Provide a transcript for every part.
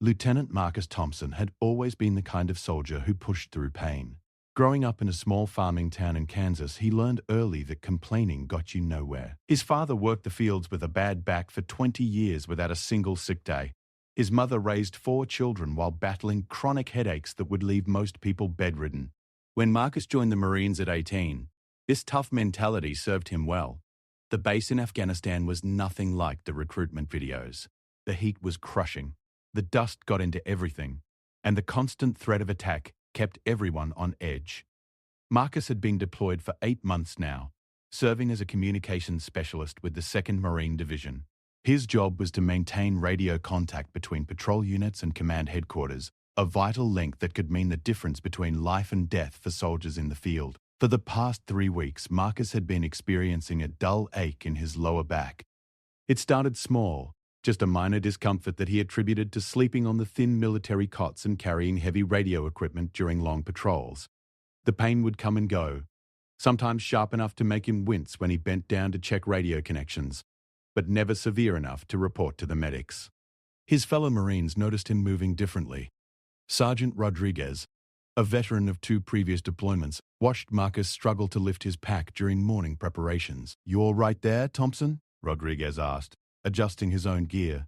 Lieutenant Marcus Thompson had always been the kind of soldier who pushed through pain. Growing up in a small farming town in Kansas, he learned early that complaining got you nowhere. His father worked the fields with a bad back for 20 years without a single sick day. His mother raised 4 children while battling chronic headaches that would leave most people bedridden. When Marcus joined the Marines at 18, this tough mentality served him well. The base in Afghanistan was nothing like the recruitment videos. The heat was crushing. The dust got into everything, and the constant threat of attack kept everyone on edge. Marcus had been deployed for 8 months now, serving as a communications specialist with the 2nd Marine Division. His job was to maintain radio contact between patrol units and command headquarters, a vital link that could mean the difference between life and death for soldiers in the field. For the past 3 weeks, Marcus had been experiencing a dull ache in his lower back. It started small, just a minor discomfort that he attributed to sleeping on the thin military cots and carrying heavy radio equipment during long patrols. The pain would come and go, sometimes sharp enough to make him wince when he bent down to check radio connections, but never severe enough to report to the medics. His fellow Marines noticed him moving differently. Sergeant Rodriguez, a veteran of 2 previous deployments, watched Marcus struggle to lift his pack during morning preparations. "You all right there, Thompson?" Rodriguez asked, adjusting his own gear.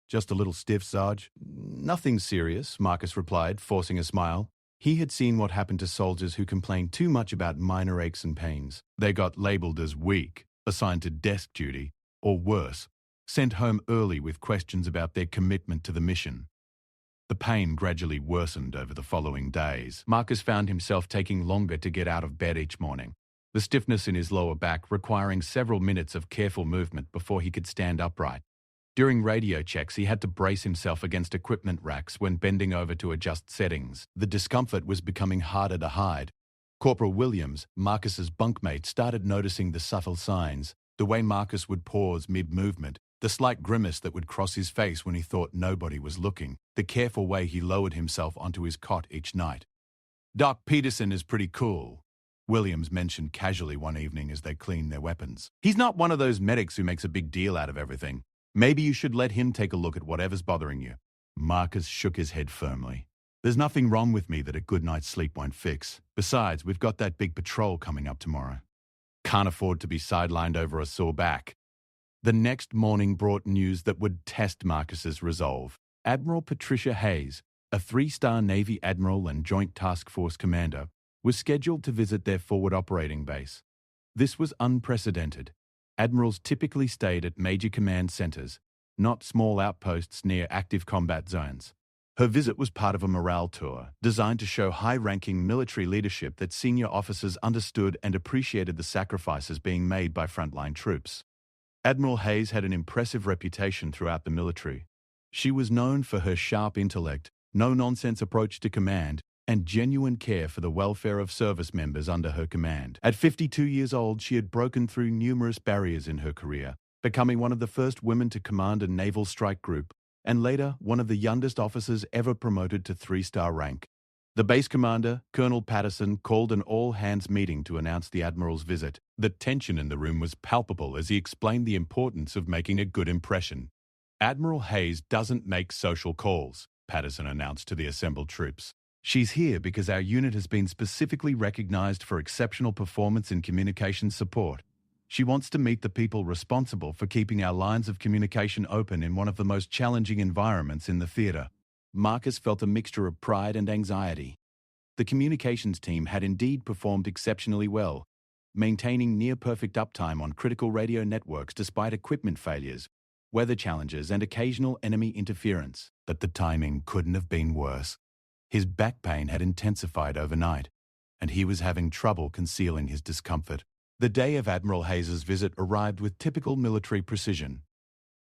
"Just a little stiff, Sarge." "Nothing serious," Marcus replied, forcing a smile. He had seen what happened to soldiers who complained too much about minor aches and pains. They got labeled as weak, assigned to desk duty, or worse, sent home early with questions about their commitment to the mission. The pain gradually worsened over the following days. Marcus found himself taking longer to get out of bed each morning, the stiffness in his lower back requiring several minutes of careful movement before he could stand upright. During radio checks, he had to brace himself against equipment racks when bending over to adjust settings. The discomfort was becoming harder to hide. Corporal Williams, Marcus's bunkmate, started noticing the subtle signs, the way Marcus would pause mid-movement, the slight grimace that would cross his face when he thought nobody was looking, the careful way he lowered himself onto his cot each night. "Doc Peterson is pretty cool," Williams mentioned casually one evening as they cleaned their weapons. "He's not one of those medics who makes a big deal out of everything. Maybe you should let him take a look at whatever's bothering you." Marcus shook his head firmly. "There's nothing wrong with me that a good night's sleep won't fix. Besides, we've got that big patrol coming up tomorrow. Can't afford to be sidelined over a sore back." The next morning brought news that would test Marcus's resolve. Admiral Patricia Hayes, a 3-star Navy admiral and Joint Task Force commander, was scheduled to visit their forward operating base. This was unprecedented. Admirals typically stayed at major command centers, not small outposts near active combat zones. Her visit was part of a morale tour designed to show high-ranking military leadership that senior officers understood and appreciated the sacrifices being made by frontline troops. Admiral Hayes had an impressive reputation throughout the military. She was known for her sharp intellect, no-nonsense approach to command, and genuine care for the welfare of service members under her command. At 52 years old, she had broken through numerous barriers in her career, becoming one of the first women to command a naval strike group, and later one of the youngest officers ever promoted to 3-star rank. The base commander, Colonel Patterson, called an all-hands meeting to announce the Admiral's visit. The tension in the room was palpable as he explained the importance of making a good impression. "Admiral Hayes doesn't make social calls," Patterson announced to the assembled troops. "She's here because our unit has been specifically recognized for exceptional performance in communication support. She wants to meet the people responsible for keeping our lines of communication open in one of the most challenging environments in the theater." Marcus felt a mixture of pride and anxiety. The communications team had indeed performed exceptionally well, maintaining near-perfect uptime on critical radio networks despite equipment failures, weather challenges, and occasional enemy interference. But the timing couldn't have been worse. His back pain had intensified overnight, and he was having trouble concealing his discomfort. The day of Admiral Hayes's visit arrived with typical military precision.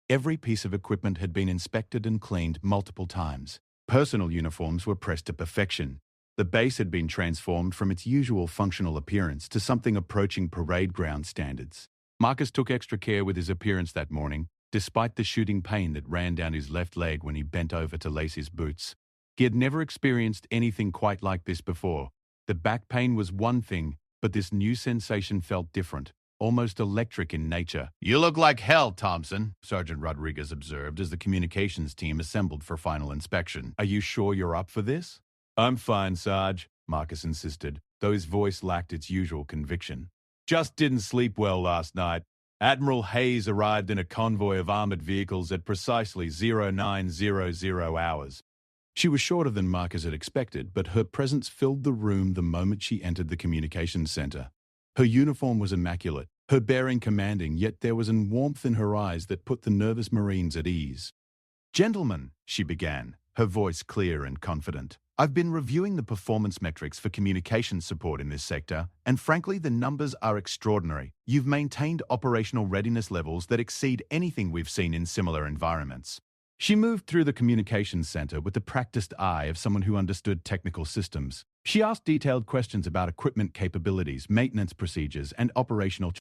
Every piece of equipment had been inspected and cleaned multiple times. Personal uniforms were pressed to perfection. The base had been transformed from its usual functional appearance to something approaching parade ground standards. Marcus took extra care with his appearance that morning, despite the shooting pain that ran down his left leg when he bent over to lace his boots. He had never experienced anything quite like this before. The back pain was one thing, but this new sensation felt different, almost electric in nature. "You look like hell, Thompson," Sergeant Rodriguez observed as the communications team assembled for final inspection. "Are you sure you're up for this?" "I'm fine, Sarge," Marcus insisted, though his voice lacked its usual conviction. "Just didn't sleep well last night. Admiral Hayes arrived in a convoy of armored vehicles at precisely 0900 hours. She was shorter than Marcus had expected, but her presence filled the room the moment she entered the communications center. Her uniform was immaculate, her bearing commanding, yet there was a warmth in her eyes that put the nervous Marines at ease. "Gentlemen," she began, her voice clear and confident, "I've been reviewing the performance metrics for communications support in this sector, and frankly, the numbers are extraordinary. You've maintained operational readiness levels that exceed anything we've seen in similar environments." She moved through the communications center with the practiced eye of someone who understood technical systems. She asked detailed questions about equipment capabilities, maintenance procedures, and operational.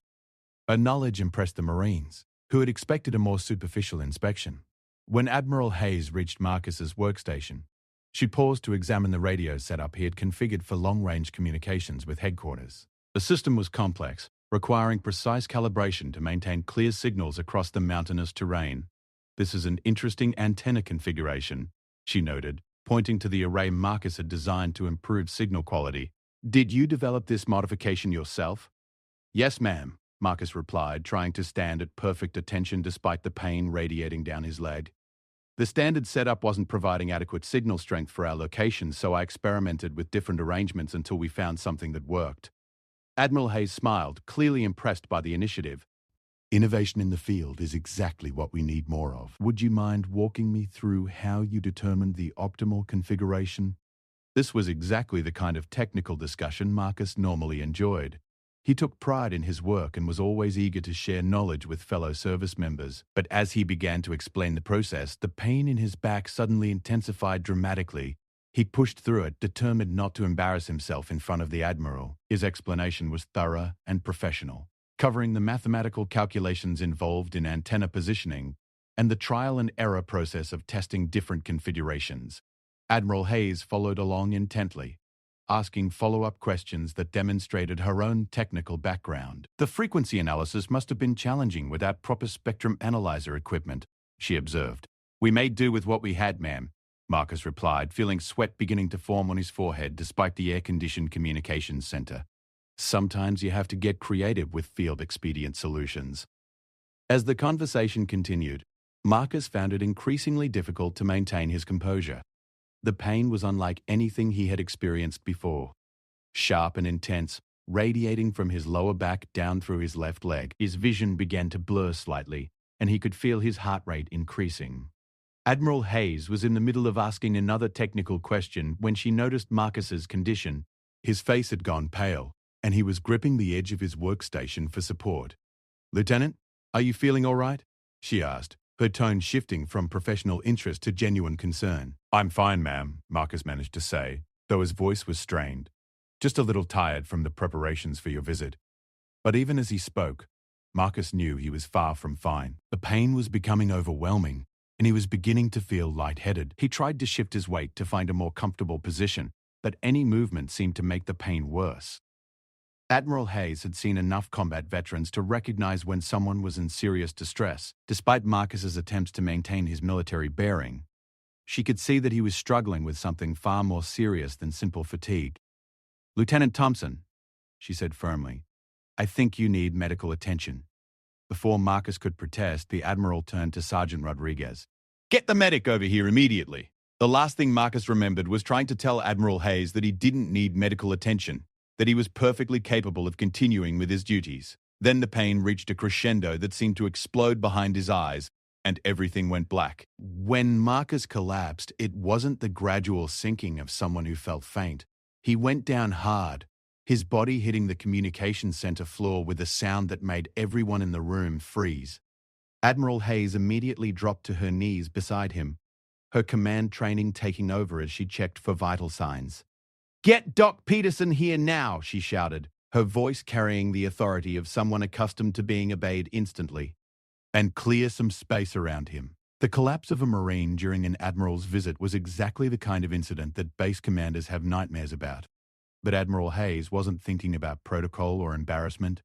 Her knowledge impressed the Marines, who had expected a more superficial inspection. When Admiral Hayes reached Marcus's workstation, she paused to examine the radio setup he had configured for long-range communications with headquarters. The system was complex, requiring precise calibration to maintain clear signals across the mountainous terrain. "This is an interesting antenna configuration," she noted, pointing to the array Marcus had designed to improve signal quality. "Did you develop this modification yourself?" "Yes, ma'am," Marcus replied, trying to stand at perfect attention despite the pain radiating down his leg. "The standard setup wasn't providing adequate signal strength for our location, so I experimented with different arrangements until we found something that worked." Admiral Hayes smiled, clearly impressed by the initiative. "Innovation in the field is exactly what we need more of. Would you mind walking me through how you determined the optimal configuration?" This was exactly the kind of technical discussion Marcus normally enjoyed. He took pride in his work and was always eager to share knowledge with fellow service members. But as he began to explain the process, the pain in his back suddenly intensified dramatically. He pushed through it, determined not to embarrass himself in front of the Admiral. His explanation was thorough and professional, covering the mathematical calculations involved in antenna positioning and the trial and error process of testing different configurations. Admiral Hayes followed along intently, asking follow-up questions that demonstrated her own technical background. "The frequency analysis must have been challenging without proper spectrum analyzer equipment," she observed. "We made do with what we had, ma'am," Marcus replied, feeling sweat beginning to form on his forehead despite the air-conditioned communications center. Sometimes you have to get creative with field expedient solutions. As the conversation continued, Marcus found it increasingly difficult to maintain his composure. The pain was unlike anything he had experienced before. Sharp and intense, radiating from his lower back down through his left leg. His vision began to blur slightly, and he could feel his heart rate increasing. Admiral Hayes was in the middle of asking another technical question when she noticed Marcus's condition. His face had gone pale, and he was gripping the edge of his workstation for support. "Lieutenant, are you feeling all right?" she asked, her tone shifting from professional interest to genuine concern. "I'm fine, ma'am," Marcus managed to say, though his voice was strained. "Just a little tired from the preparations for your visit." But even as he spoke, Marcus knew he was far from fine. The pain was becoming overwhelming, and he was beginning to feel lightheaded. He tried to shift his weight to find a more comfortable position, but any movement seemed to make the pain worse. Admiral Hayes had seen enough combat veterans to recognize when someone was in serious distress. Despite Marcus's attempts to maintain his military bearing, she could see that he was struggling with something far more serious than simple fatigue. "Lieutenant Thompson," she said firmly, "I think you need medical attention." Before Marcus could protest, the Admiral turned to Sergeant Rodriguez. "Get the medic over here immediately." The last thing Marcus remembered was trying to tell Admiral Hayes that he didn't need medical attention, that he was perfectly capable of continuing with his duties. Then the pain reached a crescendo that seemed to explode behind his eyes, and everything went black. When Marcus collapsed, it wasn't the gradual sinking of someone who felt faint. He went down hard, his body hitting the communications center floor with a sound that made everyone in the room freeze. Admiral Hayes immediately dropped to her knees beside him, her command training taking over as she checked for vital signs. "Get Doc Peterson here now," she shouted, her voice carrying the authority of someone accustomed to being obeyed instantly. "And clear some space around him." The collapse of a Marine during an Admiral's visit was exactly the kind of incident that base commanders have nightmares about. But Admiral Hayes wasn't thinking about protocol or embarrassment.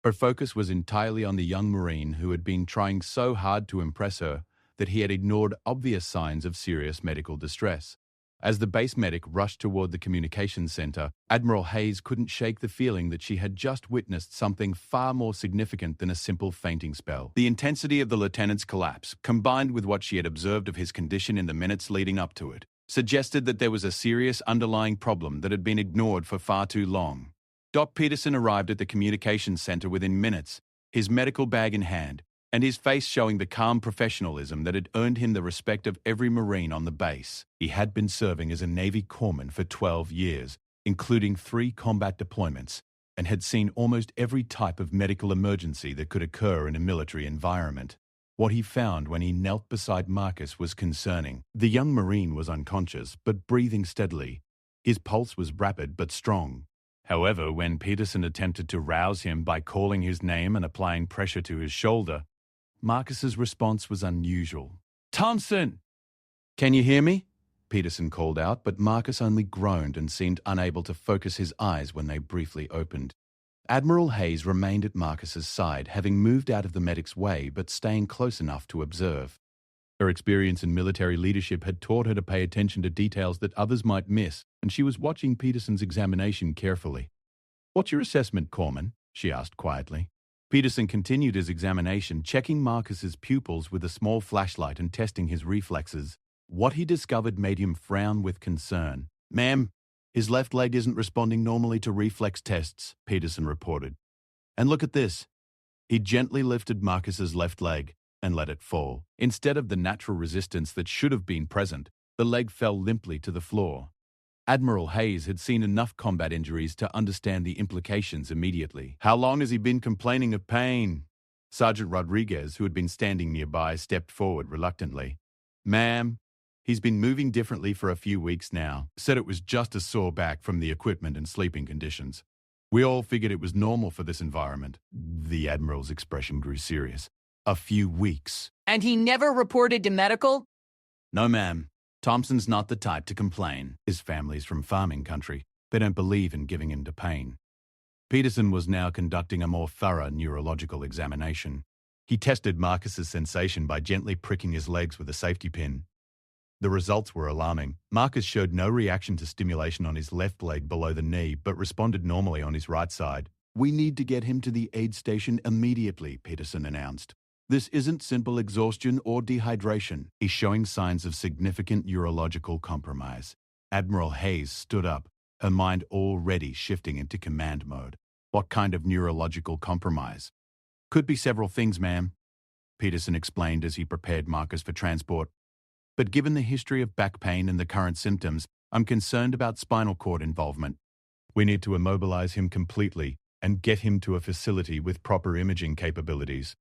Her focus was entirely on the young Marine who had been trying so hard to impress her that he had ignored obvious signs of serious medical distress. As the base medic rushed toward the communications center, Admiral Hayes couldn't shake the feeling that she had just witnessed something far more significant than a simple fainting spell. The intensity of the lieutenant's collapse, combined with what she had observed of his condition in the minutes leading up to it, suggested that there was a serious underlying problem that had been ignored for far too long. Doc Peterson arrived at the communications center within minutes, his medical bag in hand, and his face showing the calm professionalism that had earned him the respect of every Marine on the base. He had been serving as a Navy corpsman for 12 years, including 3 combat deployments, and had seen almost every type of medical emergency that could occur in a military environment. What he found when he knelt beside Marcus was concerning. The young Marine was unconscious, but breathing steadily. His pulse was rapid but strong. However, when Peterson attempted to rouse him by calling his name and applying pressure to his shoulder, Marcus's response was unusual. "Thompson! Can you hear me?" Peterson called out, but Marcus only groaned and seemed unable to focus his eyes when they briefly opened. Admiral Hayes remained at Marcus's side, having moved out of the medic's way but staying close enough to observe. Her experience in military leadership had taught her to pay attention to details that others might miss, and she was watching Peterson's examination carefully. "What's your assessment, Corpsman?" she asked quietly. Peterson continued his examination, checking Marcus's pupils with a small flashlight and testing his reflexes. What he discovered made him frown with concern. "Ma'am, his left leg isn't responding normally to reflex tests," Peterson reported. "And look at this." He gently lifted Marcus's left leg and let it fall. Instead of the natural resistance that should have been present, the leg fell limply to the floor. Admiral Hayes had seen enough combat injuries to understand the implications immediately. "How long has he been complaining of pain?" Sergeant Rodriguez, who had been standing nearby, stepped forward reluctantly. "Ma'am, he's been moving differently for a few weeks now. Said it was just a sore back from the equipment and sleeping conditions. We all figured it was normal for this environment." The Admiral's expression grew serious. "A few weeks." "And he never reported to medical?" "No, ma'am. Thompson's not the type to complain. His family's from farming country. They don't believe in giving in to pain." Peterson was now conducting a more thorough neurological examination. He tested Marcus's sensation by gently pricking his legs with a safety pin. The results were alarming. Marcus showed no reaction to stimulation on his left leg below the knee, but responded normally on his right side. "We need to get him to the aid station immediately," Peterson announced. "This isn't simple exhaustion or dehydration. He's showing signs of significant neurological compromise." Admiral Hayes stood up, her mind already shifting into command mode. "What kind of neurological compromise?" "Could be several things, ma'am," Peterson explained as he prepared Marcus for transport. "But given the history of back pain and the current symptoms, I'm concerned about spinal cord involvement. We need to immobilize him completely and get him to a facility with proper imaging capabilities."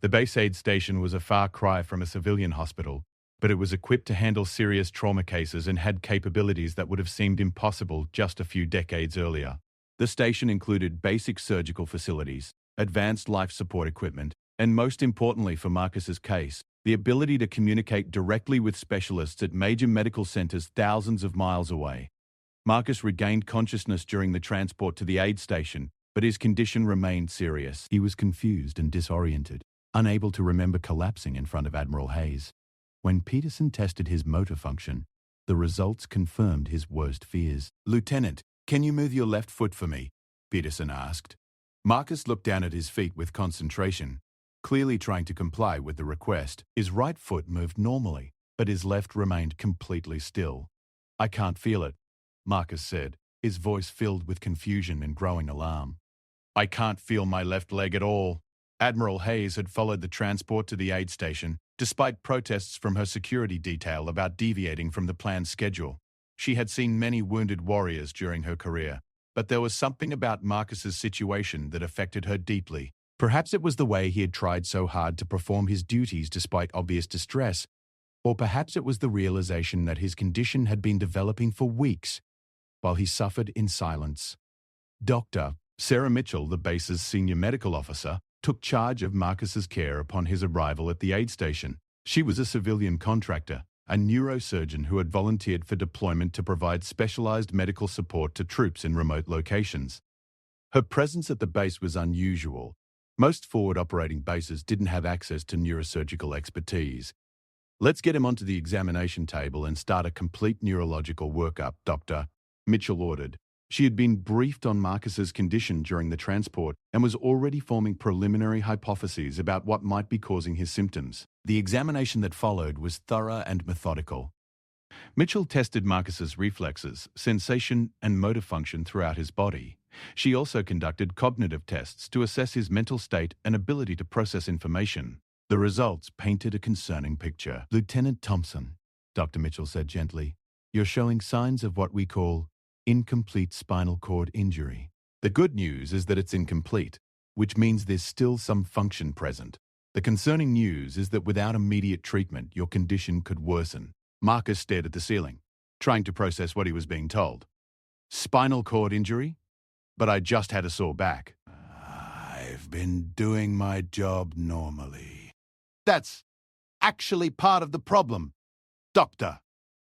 The base aid station was a far cry from a civilian hospital, but it was equipped to handle serious trauma cases and had capabilities that would have seemed impossible just a few decades earlier. The station included basic surgical facilities, advanced life support equipment, and most importantly for Marcus's case, the ability to communicate directly with specialists at major medical centers thousands of miles away. Marcus regained consciousness during the transport to the aid station, but his condition remained serious. He was confused and disoriented, unable to remember collapsing in front of Admiral Hayes. When Peterson tested his motor function, the results confirmed his worst fears. "Lieutenant, can you move your left foot for me?" Peterson asked. Marcus looked down at his feet with concentration, clearly trying to comply with the request. His right foot moved normally, but his left remained completely still. "I can't feel it," Marcus said, his voice filled with confusion and growing alarm. "I can't feel my left leg at all." Admiral Hayes had followed the transport to the aid station, despite protests from her security detail about deviating from the planned schedule. She had seen many wounded warriors during her career, but there was something about Marcus's situation that affected her deeply. Perhaps it was the way he had tried so hard to perform his duties despite obvious distress, or perhaps it was the realization that his condition had been developing for weeks, while he suffered in silence. Dr. Sarah Mitchell, the base's senior medical officer, took charge of Marcus's care upon his arrival at the aid station. She was a civilian contractor, a neurosurgeon who had volunteered for deployment to provide specialized medical support to troops in remote locations. Her presence at the base was unusual, Most forward operating bases didn't have access to neurosurgical expertise. Let's get him onto the examination table and start a complete neurological workup, Dr. Mitchell ordered. She had been briefed on Marcus's condition during the transport and was already forming preliminary hypotheses about what might be causing his symptoms. The examination that followed was thorough and methodical. Mitchell tested Marcus's reflexes, sensation, and motor function throughout his body. She also conducted cognitive tests to assess his mental state and ability to process information. The results painted a concerning picture. Lieutenant Thompson, Dr. Mitchell said gently, you're showing signs of what we call incomplete spinal cord injury. The good news is that it's incomplete, which means there's still some function present. The concerning news is that without immediate treatment, your condition could worsen. Marcus stared at the ceiling, trying to process what he was being told. Spinal cord injury? But I just had a sore back. I've been doing my job normally. That's actually part of the problem, Doctor,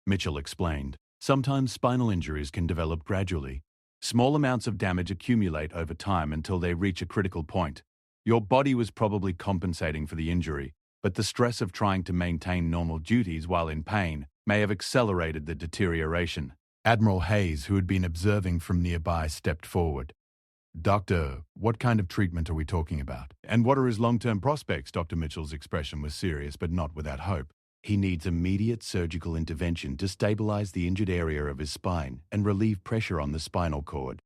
Mitchell explained. Sometimes spinal injuries can develop gradually. Small amounts of damage accumulate over time until they reach a critical point. Your body was probably compensating for the injury, but the stress of trying to maintain normal duties while in pain may have accelerated the deterioration. Admiral Hayes, who had been observing from nearby, stepped forward. Doctor, what kind of treatment are we talking about? And what are his long-term prospects? Dr. Mitchell's expression was serious, but not without hope. He needs immediate surgical intervention to stabilize the injured area of his spine and relieve pressure on the spinal cord.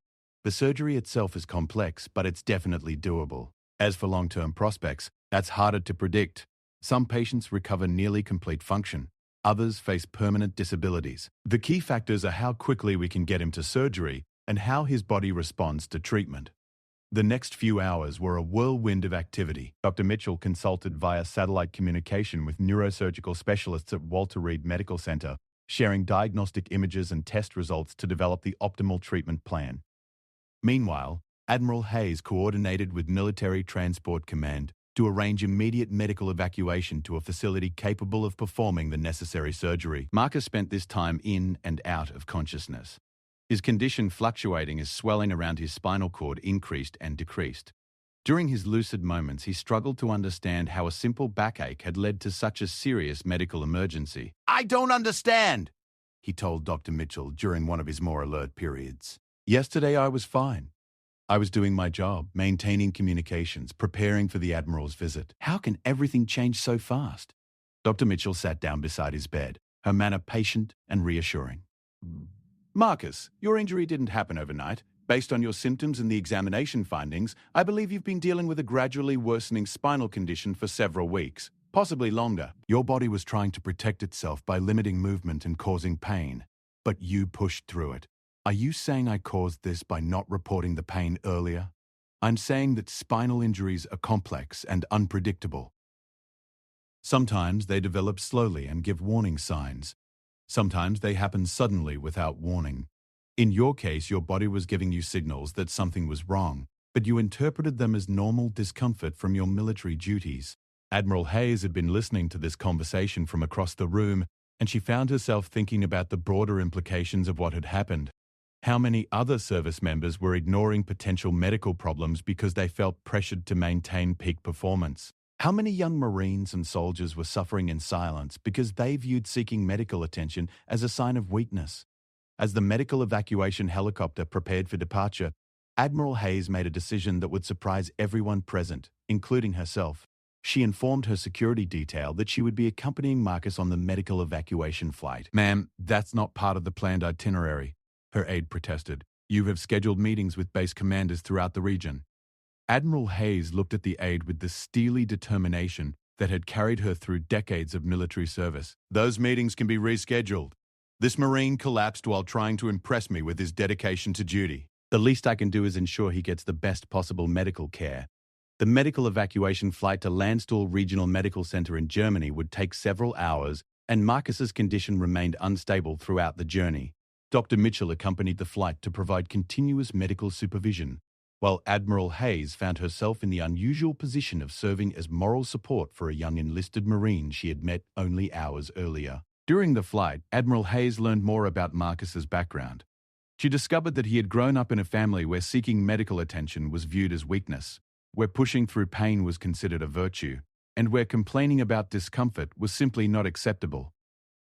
The surgery itself is complex, but it's definitely doable. As for long-term prospects, that's harder to predict. Some patients recover nearly complete function. Others face permanent disabilities. The key factors are how quickly we can get him to surgery and how his body responds to treatment. The next few hours were a whirlwind of activity. Dr. Mitchell consulted via satellite communication with neurosurgical specialists at Walter Reed Medical Center, sharing diagnostic images and test results to develop the optimal treatment plan. Meanwhile, Admiral Hayes coordinated with Military Transport Command to arrange immediate medical evacuation to a facility capable of performing the necessary surgery. Marcus spent this time in and out of consciousness, his condition fluctuating as swelling around his spinal cord increased and decreased. During his lucid moments, he struggled to understand how a simple backache had led to such a serious medical emergency. I don't understand, he told Dr. Mitchell during one of his more alert periods. Yesterday I was fine. I was doing my job, maintaining communications, preparing for the Admiral's visit. How can everything change so fast? Dr. Mitchell sat down beside his bed, her manner patient and reassuring. Marcus, your injury didn't happen overnight. Based on your symptoms and the examination findings, I believe you've been dealing with a gradually worsening spinal condition for several weeks, possibly longer. Your body was trying to protect itself by limiting movement and causing pain, but you pushed through it. Are you saying I caused this by not reporting the pain earlier? I'm saying that spinal injuries are complex and unpredictable. Sometimes they develop slowly and give warning signs. Sometimes they happen suddenly without warning. In your case, your body was giving you signals that something was wrong, but you interpreted them as normal discomfort from your military duties. Admiral Hayes had been listening to this conversation from across the room, and she found herself thinking about the broader implications of what had happened. How many other service members were ignoring potential medical problems because they felt pressured to maintain peak performance? How many young Marines and soldiers were suffering in silence because they viewed seeking medical attention as a sign of weakness? As the medical evacuation helicopter prepared for departure, Admiral Hayes made a decision that would surprise everyone present, including herself. She informed her security detail that she would be accompanying Marcus on the medical evacuation flight. Ma'am, that's not part of the planned itinerary, her aide protested. You have scheduled meetings with base commanders throughout the region. Admiral Hayes looked at the aide with the steely determination that had carried her through decades of military service. Those meetings can be rescheduled. This Marine collapsed while trying to impress me with his dedication to duty. The least I can do is ensure he gets the best possible medical care. The medical evacuation flight to Landstuhl Regional Medical Center in Germany would take several hours, and Marcus's condition remained unstable throughout the journey. Dr. Mitchell accompanied the flight to provide continuous medical supervision, while Admiral Hayes found herself in the unusual position of serving as moral support for a young enlisted Marine she had met only hours earlier. During the flight, Admiral Hayes learned more about Marcus's background. She discovered that he had grown up in a family where seeking medical attention was viewed as weakness. where pushing through pain was considered a virtue, and where complaining about discomfort was simply not acceptable.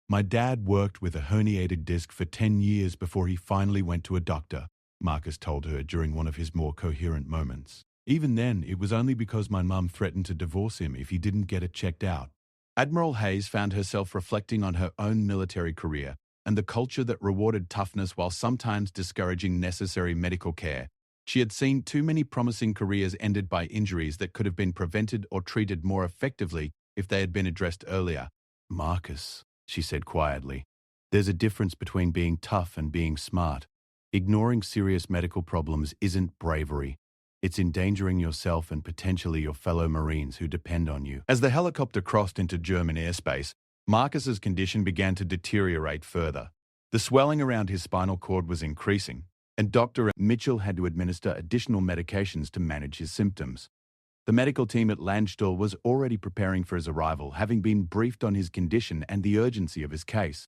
My dad worked with a herniated disc for 10 years before he finally went to a doctor, Marcus told her during one of his more coherent moments. Even then, it was only because my mum threatened to divorce him if he didn't get it checked out. Admiral Hayes found herself reflecting on her own military career and the culture that rewarded toughness while sometimes discouraging necessary medical care. She had seen too many promising careers ended by injuries that could have been prevented or treated more effectively if they had been addressed earlier. Marcus, she said quietly, there's a difference between being tough and being smart. Ignoring serious medical problems isn't bravery. It's endangering yourself and potentially your fellow Marines who depend on you. As the helicopter crossed into German airspace, Marcus's condition began to deteriorate further. The swelling around his spinal cord was increasing, and Dr. Mitchell had to administer additional medications to manage his symptoms. The medical team at Landstuhl was already preparing for his arrival, having been briefed on his condition and the urgency of his case.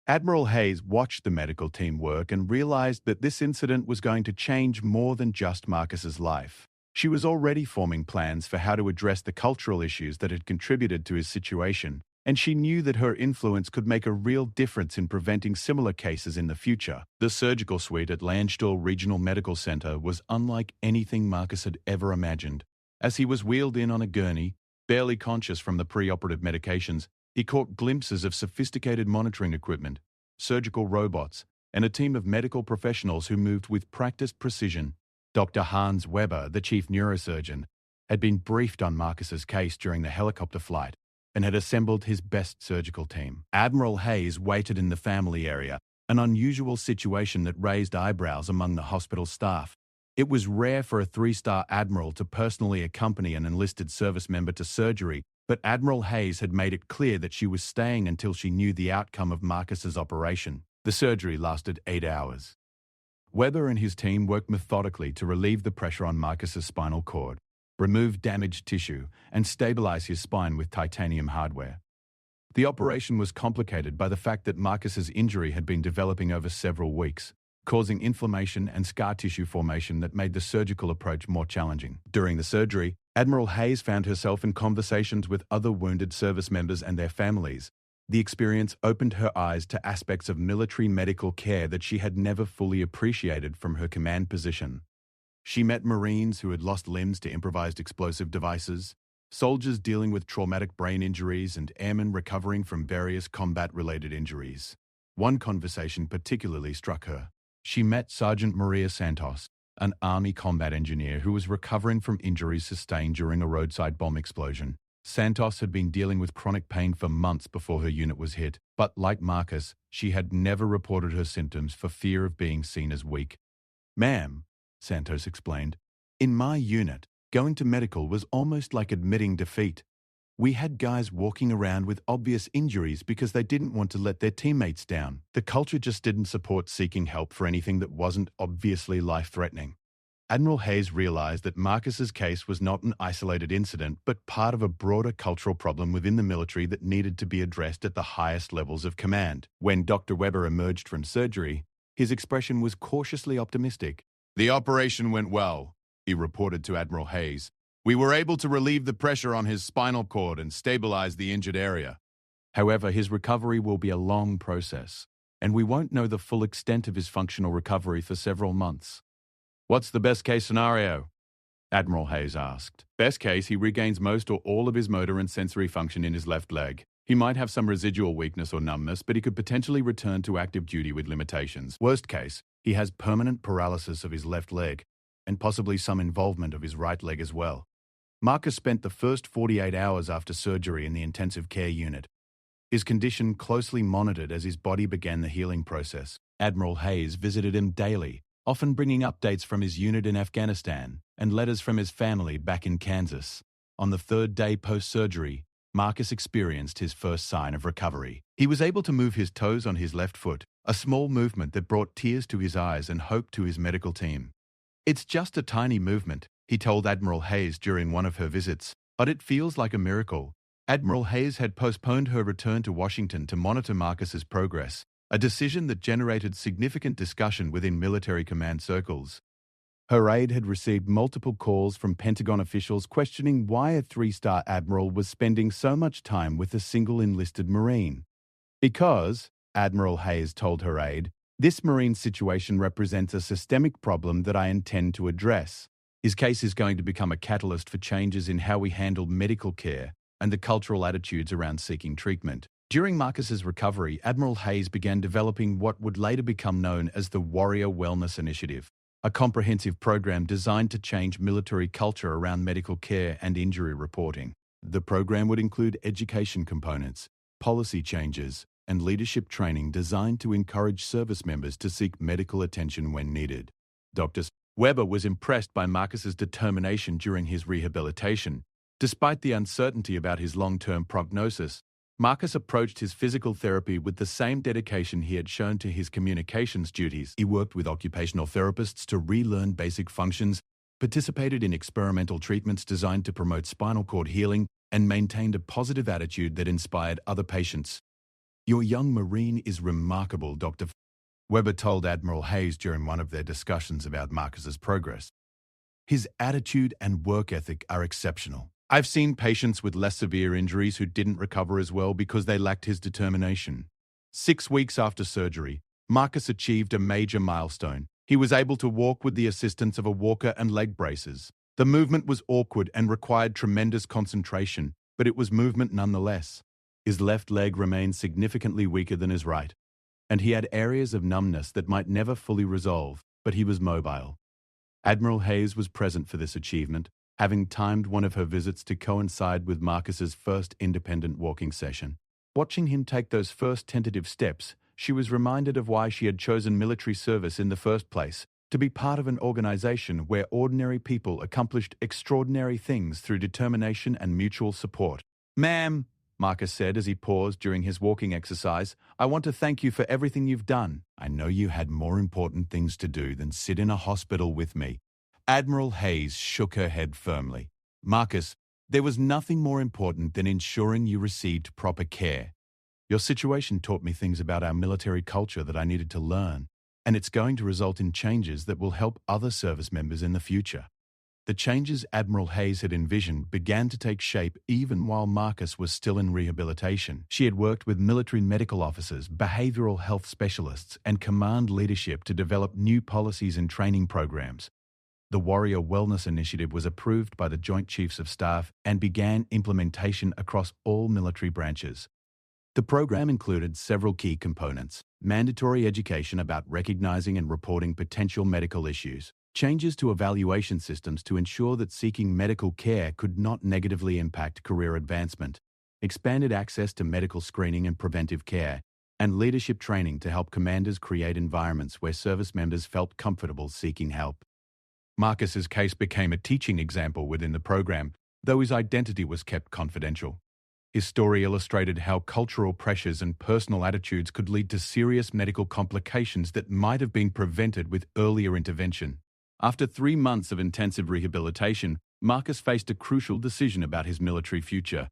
Admiral Hayes watched the medical team work and realized that this incident was going to change more than just Marcus's life. She was already forming plans for how to address the cultural issues that had contributed to his situation, and she knew that her influence could make a real difference in preventing similar cases in the future. The surgical suite at Landstuhl Regional Medical Center was unlike anything Marcus had ever imagined. As he was wheeled in on a gurney, barely conscious from the preoperative medications, he caught glimpses of sophisticated monitoring equipment, surgical robots, and a team of medical professionals who moved with practiced precision. Dr. Hans Weber, the chief neurosurgeon, had been briefed on Marcus's case during the helicopter flight and had assembled his best surgical team. Admiral Hayes waited in the family area, an unusual situation that raised eyebrows among the hospital staff. It was rare for a 3-star admiral to personally accompany an enlisted service member to surgery, but Admiral Hayes had made it clear that she was staying until she knew the outcome of Marcus's operation. The surgery lasted 8 hours. Weber and his team worked methodically to relieve the pressure on Marcus's spinal cord, remove damaged tissue, and stabilize his spine with titanium hardware. The operation was complicated by the fact that Marcus's injury had been developing over several weeks, causing inflammation and scar tissue formation that made the surgical approach more challenging. During the surgery, Admiral Hayes found herself in conversations with other wounded service members and their families. The experience opened her eyes to aspects of military medical care that she had never fully appreciated from her command position. She met Marines who had lost limbs to improvised explosive devices, soldiers dealing with traumatic brain injuries, and airmen recovering from various combat-related injuries. One conversation particularly struck her. She met Sergeant Maria Santos, an Army combat engineer who was recovering from injuries sustained during a roadside bomb explosion. Santos had been dealing with chronic pain for months before her unit was hit, but like Marcus, she had never reported her symptoms for fear of being seen as weak. "Ma'am," Santos explained, "in my unit, going to medical was almost like admitting defeat. We had guys walking around with obvious injuries because they didn't want to let their teammates down. The culture just didn't support seeking help for anything that wasn't obviously life-threatening." Admiral Hayes realized that Marcus's case was not an isolated incident, but part of a broader cultural problem within the military that needed to be addressed at the highest levels of command. When Dr. Weber emerged from surgery, his expression was cautiously optimistic. "The operation went well," he reported to Admiral Hayes. "We were able to relieve the pressure on his spinal cord and stabilize the injured area. However, his recovery will be a long process, and we won't know the full extent of his functional recovery for several months." "What's the best-case scenario?" Admiral Hayes asked. "Best case, he regains most or all of his motor and sensory function in his left leg. He might have some residual weakness or numbness, but he could potentially return to active duty with limitations. Worst case, he has permanent paralysis of his left leg, and possibly some involvement of his right leg as well." Marcus spent the first 48 hours after surgery in the intensive care unit, his condition closely monitored as his body began the healing process. Admiral Hayes visited him daily, often bringing updates from his unit in Afghanistan and letters from his family back in Kansas. On the 3rd day post-surgery, Marcus experienced his first sign of recovery. He was able to move his toes on his left foot, a small movement that brought tears to his eyes and hope to his medical team. "It's just a tiny movement," he told Admiral Hayes during one of her visits, "but it feels like a miracle." Admiral Hayes had postponed her return to Washington to monitor Marcus's progress, a decision that generated significant discussion within military command circles. Her aide had received multiple calls from Pentagon officials questioning why a three-star admiral was spending so much time with a single enlisted Marine. Because, Admiral Hayes told her aide, this Marine situation represents a systemic problem that I intend to address. His case is going to become a catalyst for changes in how we handle medical care and the cultural attitudes around seeking treatment. During Marcus's recovery, Admiral Hayes began developing what would later become known as the Warrior Wellness Initiative, a comprehensive program designed to change military culture around medical care and injury reporting. The program would include education components, policy changes, and leadership training designed to encourage service members to seek medical attention when needed. Dr. Weber was impressed by Marcus's determination during his rehabilitation. Despite the uncertainty about his long-term prognosis, Marcus approached his physical therapy with the same dedication he had shown to his communications duties. He worked with occupational therapists to relearn basic functions, participated in experimental treatments designed to promote spinal cord healing, and maintained a positive attitude that inspired other patients. "Your young Marine is remarkable, Dr. Weber told Admiral Hayes during one of their discussions about Marcus's progress. His attitude and work ethic are exceptional. I've seen patients with less severe injuries who didn't recover as well because they lacked his determination." 6 weeks after surgery, Marcus achieved a major milestone. He was able to walk with the assistance of a walker and leg braces. The movement was awkward and required tremendous concentration, but it was movement nonetheless. His left leg remained significantly weaker than his right, and he had areas of numbness that might never fully resolve, but he was mobile. Admiral Hayes was present for this achievement, having timed one of her visits to coincide with Marcus's first independent walking session. Watching him take those first tentative steps, she was reminded of why she had chosen military service in the first place, to be part of an organization where ordinary people accomplished extraordinary things through determination and mutual support. "Ma'am," Marcus said as he paused during his walking exercise, "I want to thank you for everything you've done. I know you had more important things to do than sit in a hospital with me." Admiral Hayes shook her head firmly. "Marcus, there was nothing more important than ensuring you received proper care. Your situation taught me things about our military culture that I needed to learn, and it's going to result in changes that will help other service members in the future." The changes Admiral Hayes had envisioned began to take shape even while Marcus was still in rehabilitation. She had worked with military medical officers, behavioral health specialists, and command leadership to develop new policies and training programs. The Warrior Wellness Initiative was approved by the Joint Chiefs of Staff and began implementation across all military branches. The program included several key components: mandatory education about recognizing and reporting potential medical issues, changes to evaluation systems to ensure that seeking medical care could not negatively impact career advancement, expanded access to medical screening and preventive care, and leadership training to help commanders create environments where service members felt comfortable seeking help. Marcus's case became a teaching example within the program, though his identity was kept confidential. His story illustrated how cultural pressures and personal attitudes could lead to serious medical complications that might have been prevented with earlier intervention. After 3 months of intensive rehabilitation, Marcus faced a crucial decision about his military future.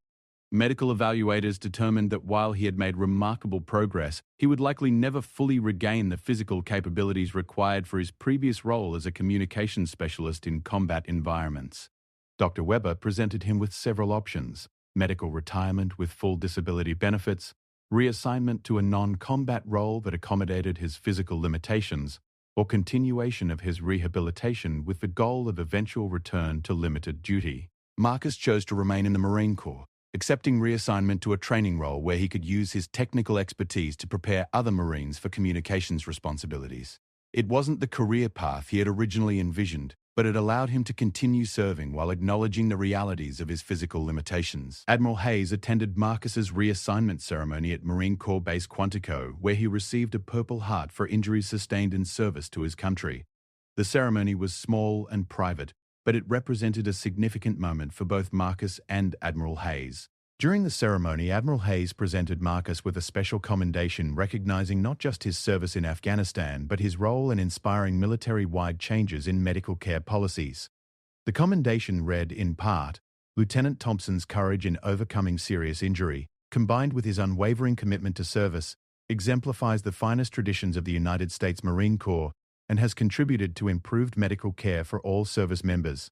Medical evaluators determined that while he had made remarkable progress, he would likely never fully regain the physical capabilities required for his previous role as a communications specialist in combat environments. Dr. Weber presented him with several options: medical retirement with full disability benefits, reassignment to a non-combat role that accommodated his physical limitations, or continuation of his rehabilitation with the goal of eventual return to limited duty. Marcus chose to remain in the Marine Corps, accepting reassignment to a training role where he could use his technical expertise to prepare other Marines for communications responsibilities. It wasn't the career path he had originally envisioned, but it allowed him to continue serving while acknowledging the realities of his physical limitations. Admiral Hayes attended Marcus's reassignment ceremony at Marine Corps Base Quantico, where he received a Purple Heart for injuries sustained in service to his country. The ceremony was small and private, but it represented a significant moment for both Marcus and Admiral Hayes. During the ceremony, Admiral Hayes presented Marcus with a special commendation recognizing not just his service in Afghanistan, but his role in inspiring military-wide changes in medical care policies. The commendation read, in part, "Lieutenant Thompson's courage in overcoming serious injury, combined with his unwavering commitment to service, exemplifies the finest traditions of the United States Marine Corps and has contributed to improved medical care for all service members.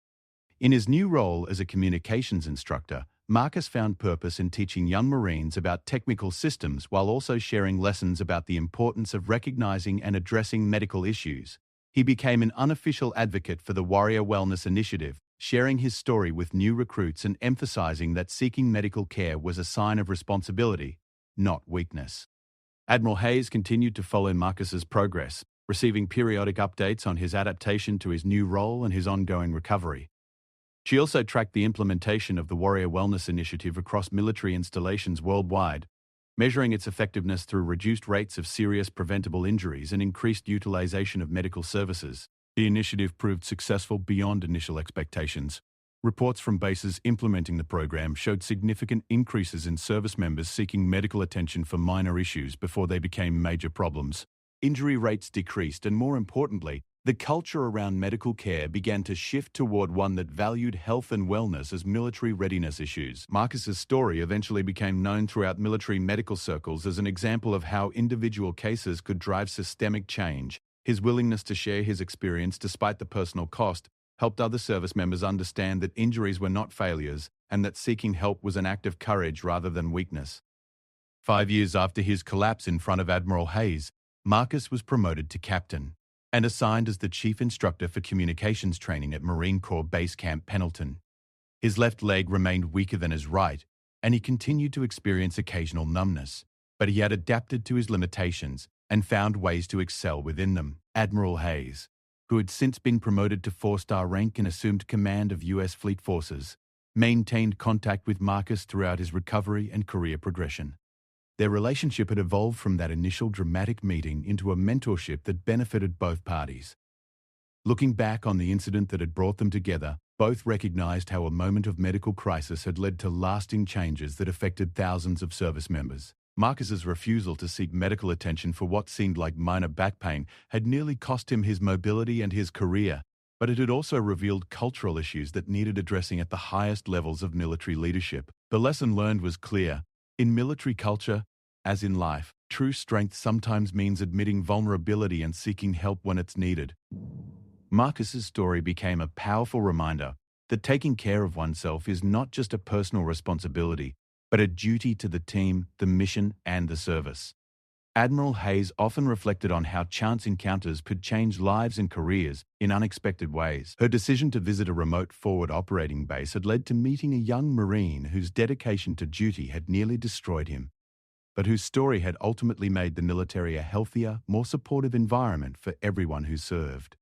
In his new role as a communications instructor, Marcus found purpose in teaching young Marines about technical systems while also sharing lessons about the importance of recognizing and addressing medical issues. He became an unofficial advocate for the Warrior Wellness Initiative, sharing his story with new recruits and emphasizing that seeking medical care was a sign of responsibility, not weakness. Admiral Hayes continued to follow Marcus's progress, receiving periodic updates on his adaptation to his new role and his ongoing recovery. She also tracked the implementation of the Warrior Wellness Initiative across military installations worldwide, measuring its effectiveness through reduced rates of serious preventable injuries and increased utilization of medical services. The initiative proved successful beyond initial expectations. Reports from bases implementing the program showed significant increases in service members seeking medical attention for minor issues before they became major problems. Injury rates decreased, and more importantly, the culture around medical care began to shift toward one that valued health and wellness as military readiness issues. Marcus's story eventually became known throughout military medical circles as an example of how individual cases could drive systemic change. His willingness to share his experience despite the personal cost helped other service members understand that injuries were not failures and that seeking help was an act of courage rather than weakness. 5 years after his collapse in front of Admiral Hayes, Marcus was promoted to captain and assigned as the chief instructor for communications training at Marine Corps Base Camp Pendleton. His left leg remained weaker than his right, and he continued to experience occasional numbness, but he had adapted to his limitations and found ways to excel within them. Admiral Hayes, who had since been promoted to 4-star rank and assumed command of U.S. Fleet Forces, maintained contact with Marcus throughout his recovery and career progression. Their relationship had evolved from that initial dramatic meeting into a mentorship that benefited both parties. Looking back on the incident that had brought them together, both recognized how a moment of medical crisis had led to lasting changes that affected thousands of service members. Marcus's refusal to seek medical attention for what seemed like minor back pain had nearly cost him his mobility and his career, but it had also revealed cultural issues that needed addressing at the highest levels of military leadership. The lesson learned was clear. In military culture, as in life, true strength sometimes means admitting vulnerability and seeking help when it's needed. Marcus's story became a powerful reminder that taking care of oneself is not just a personal responsibility, but a duty to the team, the mission, and the service. Admiral Hayes often reflected on how chance encounters could change lives and careers in unexpected ways. Her decision to visit a remote forward operating base had led to meeting a young Marine whose dedication to duty had nearly destroyed him, but whose story had ultimately made the military a healthier, more supportive environment for everyone who served.